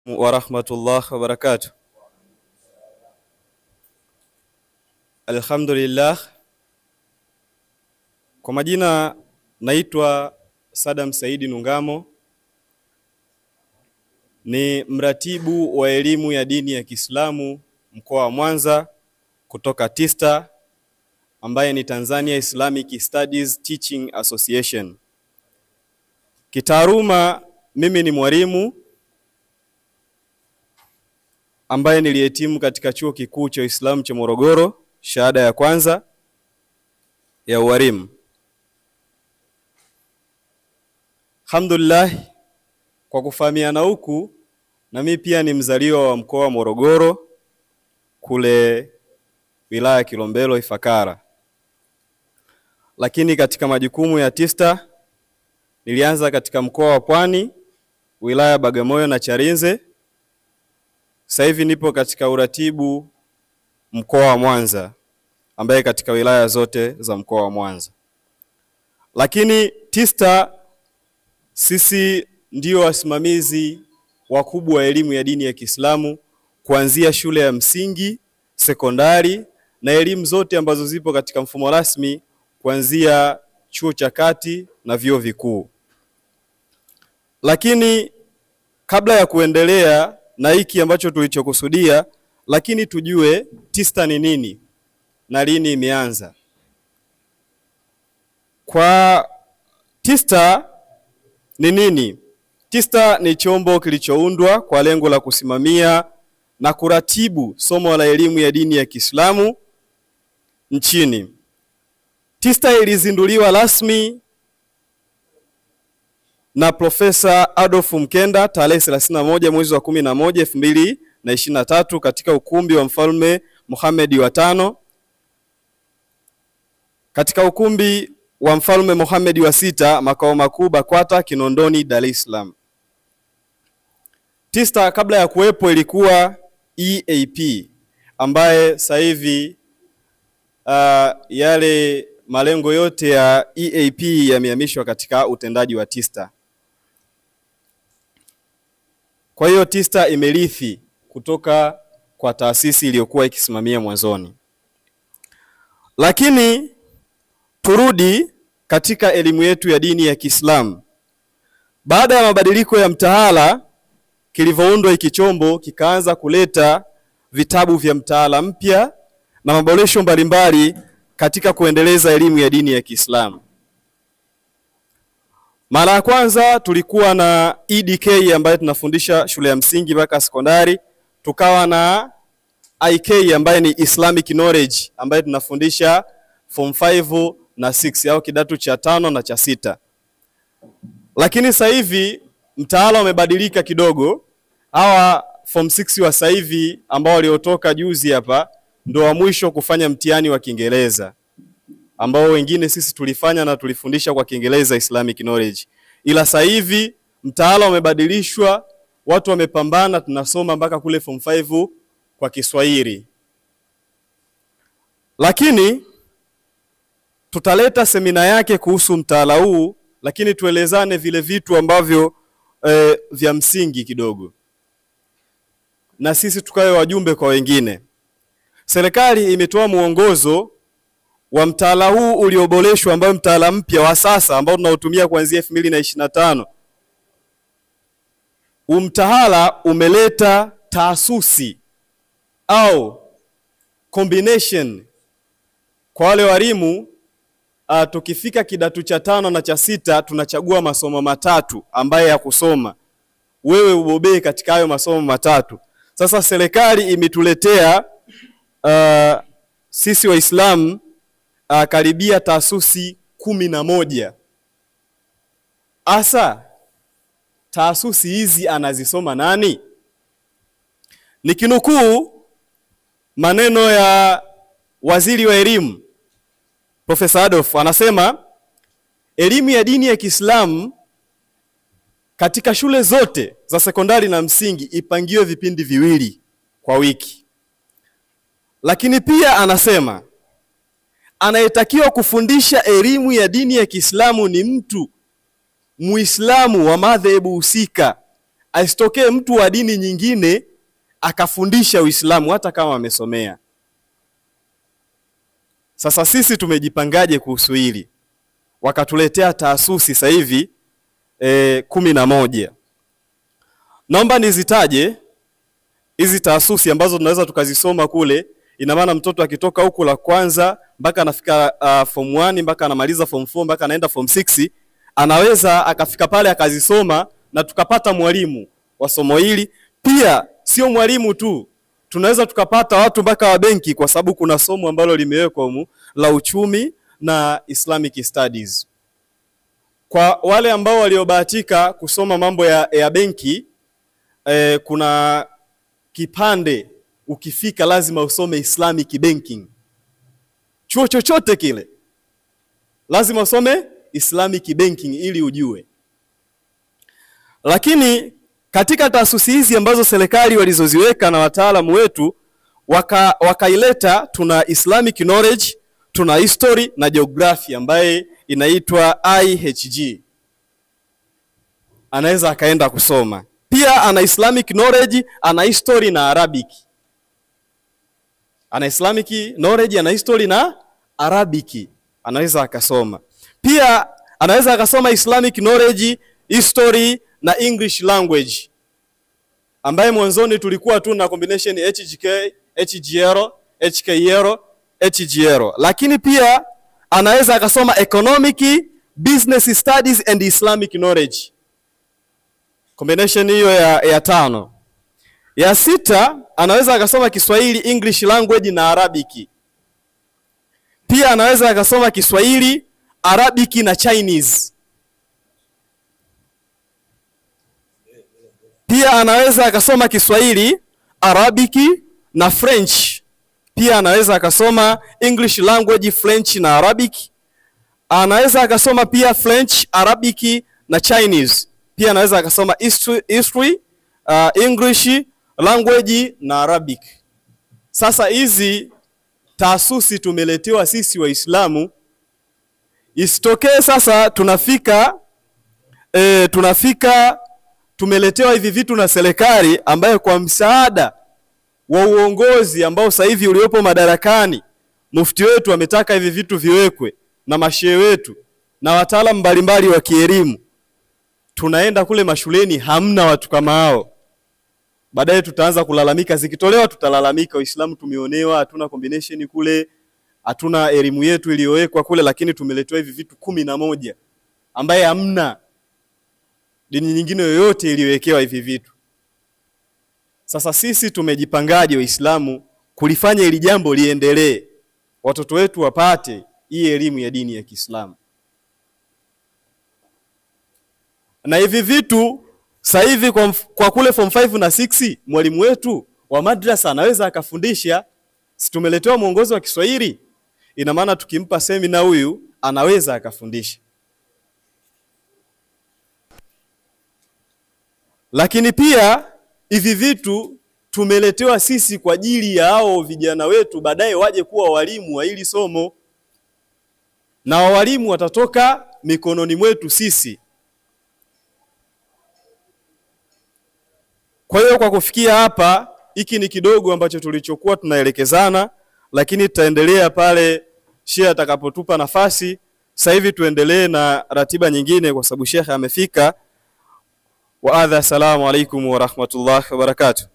wa rahmatullah wa barakatuh. Alhamdulillah. Kwa majina naitwa Sadam Saidi Nungamo, ni mratibu wa elimu ya dini ya Kiislamu mkoa wa Mwanza kutoka TISTA, ambaye ni Tanzania Islamic Studies Teaching Association. Kitaaluma mimi ni mwalimu ambaye nilihitimu katika chuo kikuu cha Uislamu cha Morogoro, shahada ya kwanza ya ualimu. Alhamdulillah, kwa kufahamiana huku, na mimi pia ni mzaliwa wa mkoa wa Morogoro kule wilaya ya Kilombero Ifakara. Lakini katika majukumu ya TISTA nilianza katika mkoa wa Pwani, wilaya Bagamoyo na Chalinze. Sasa hivi nipo katika uratibu mkoa wa Mwanza, ambaye katika wilaya zote za mkoa wa Mwanza. Lakini TISTA sisi ndio wasimamizi wakubwa wa elimu ya dini ya Kiislamu, kuanzia shule ya msingi, sekondari na elimu zote ambazo zipo katika mfumo rasmi, kuanzia chuo cha kati na vyuo vikuu. Lakini kabla ya kuendelea na hiki ambacho tulichokusudia, lakini tujue TISTA ni nini na lini imeanza. Kwa TISTA ni nini? TISTA ni chombo kilichoundwa kwa lengo la kusimamia na kuratibu somo la elimu ya dini ya Kiislamu nchini. TISTA ilizinduliwa rasmi na Profesa Adolf Mkenda tarehe 31 mwezi wa 11 2023 katika ukumbi wa Mfalme Mohamed wa 5, katika ukumbi wa Mfalme Mohamed wa 6, makao makuu BAKWATA Kinondoni, Dar es Salaam. TISTA kabla ya kuwepo ilikuwa EAP, ambaye sasa hivi yale malengo yote ya EAP yamehamishwa katika utendaji wa TISTA. Kwa hiyo TISTA imerithi kutoka kwa taasisi iliyokuwa ikisimamia mwanzoni. Lakini turudi katika elimu yetu ya dini ya Kiislamu. Baada ya mabadiliko ya mtaala, kilivyoundwa hiki chombo kikaanza kuleta vitabu vya mtaala mpya na maboresho mbalimbali katika kuendeleza elimu ya dini ya Kiislamu. Mara ya kwanza tulikuwa na EDK ambaye tunafundisha shule ya msingi mpaka sekondari, tukawa na IK ambaye ni Islamic Knowledge ambaye tunafundisha form 5 na 6 au kidato cha 5 na cha 6. Lakini sasa hivi mtaala umebadilika kidogo. Hawa form 6 wa sasa hivi ambao waliotoka juzi hapa ndio wa mwisho kufanya mtihani wa Kiingereza, ambao wengine sisi tulifanya na tulifundisha kwa Kiingereza Islamic Knowledge. Ila sasa hivi mtaala umebadilishwa, watu wamepambana, tunasoma mpaka kule form 5 kwa Kiswahili. Lakini tutaleta semina yake kuhusu mtaala huu, lakini tuelezane vile vitu ambavyo vya msingi kidogo, na sisi tukawe wajumbe kwa wengine. Serikali imetoa muongozo wa mtaala huu ulioboreshwa, ambao mtaala mpya wa sasa ambao tunautumia kuanzia 2025. Mtaala umeleta taasusi au combination kwa wale walimu. Tukifika kidato cha 5 na cha 6 tunachagua masomo matatu ambaye ya kusoma, wewe ubobee katika hayo masomo matatu. Sasa serikali imetuletea sisi Waislamu karibia taasusi 11. Asa taasusi hizi anazisoma nani? Nikinukuu maneno ya waziri wa elimu Profesa Adolf, anasema elimu ya dini ya Kiislamu katika shule zote za sekondari na msingi ipangiwe vipindi 2 kwa wiki. Lakini pia anasema anayetakiwa kufundisha elimu ya dini ya Kiislamu ni mtu Muislamu wa madhehebu husika asitokee mtu wa dini nyingine akafundisha Uislamu hata kama amesomea. Sasa sisi tumejipangaje kuhusu hili? Wakatuletea taasisi sasa hivi 11. Naomba nizitaje hizi taasisi ambazo tunaweza tukazisoma kule. Ina maana mtoto akitoka huku la kwanza mpaka anafika form 1 mpaka anamaliza form 4 mpaka anaenda form 6, anaweza akafika pale akazisoma na tukapata mwalimu wa somo hili. Pia sio mwalimu tu, tunaweza tukapata watu mpaka wa benki, kwa sababu kuna somo ambalo limewekwa humu la uchumi na Islamic Studies. Kwa wale ambao waliobahatika kusoma mambo ya benki, kuna kipande ukifika lazima usome Islamic Banking. Chuo chochote kile lazima usome Islamic Banking ili ujue. Lakini katika taasisi hizi ambazo serikali walizoziweka na wataalamu wetu wakaileta, tuna Islamic Knowledge, tuna History na Geography ambaye inaitwa IHG. Anaweza akaenda kusoma. Pia ana Islamic Knowledge, ana History na Arabic. Ana Islamic Knowledge, ana History na Arabic. Anaweza akasoma. Pia anaweza akasoma Islamic Knowledge, History na English Language, ambaye mwanzoni tulikuwa tu na combination HGK, HGR, HKR, HGR. Lakini pia anaweza akasoma Economic, Business Studies and Islamic Knowledge. Combination hiyo ya 5. Ya 6 anaweza akasoma Kiswahili, English Language na Arabic. Pia anaweza akasoma Kiswahili, Arabic na Chinese. Pia anaweza akasoma Kiswahili, Arabic na French. Pia anaweza akasoma English Language, French na Arabic. Anaweza akasoma pia French, Arabic na Chinese. Pia anaweza akasoma History, English Language na Arabic. Sasa hizi taasisi tumeletewa sisi Waislamu. Isitokee sasa tunafika tumeletewa hivi vitu na serikali ambayo kwa msaada wa uongozi ambao sasa hivi uliopo madarakani, mufti wetu ametaka hivi vitu viwekwe na mashehe wetu na wataalamu mbalimbali wa kielimu. Tunaenda kule mashuleni, hamna watu kama hao. Baadaye tutaanza kulalamika, zikitolewa tutalalamika, Uislamu tumeonewa, hatuna combination kule, hatuna elimu yetu iliyowekwa kule. Lakini tumeletewa hivi vitu 11 ambaye hamna dini nyingine yoyote iliyowekewa hivi vitu. Sasa sisi tumejipangaje Waislamu kulifanya ili jambo liendelee, watoto wetu wapate hii elimu ya dini ya Kiislamu? Na hivi vitu sasa hivi kwa kule form 5 na 6, mwalimu wetu wa madrasa anaweza akafundisha. Si tumeletewa mwongozo wa Kiswahili? Ina maana tukimpa semina huyu anaweza akafundisha. Lakini pia hivi vitu tumeletewa sisi kwa ajili ya hao vijana wetu baadaye waje kuwa walimu wa hili somo, na walimu watatoka mikononi mwetu sisi. Kwa hiyo kwa kufikia hapa, hiki ni kidogo ambacho tulichokuwa tunaelekezana, lakini tutaendelea pale Sheikh atakapotupa nafasi. Sasa hivi tuendelee na ratiba nyingine kwa sababu Sheikh amefika. Wa adha, assalamu alaikum wa rahmatullahi wa barakatuh.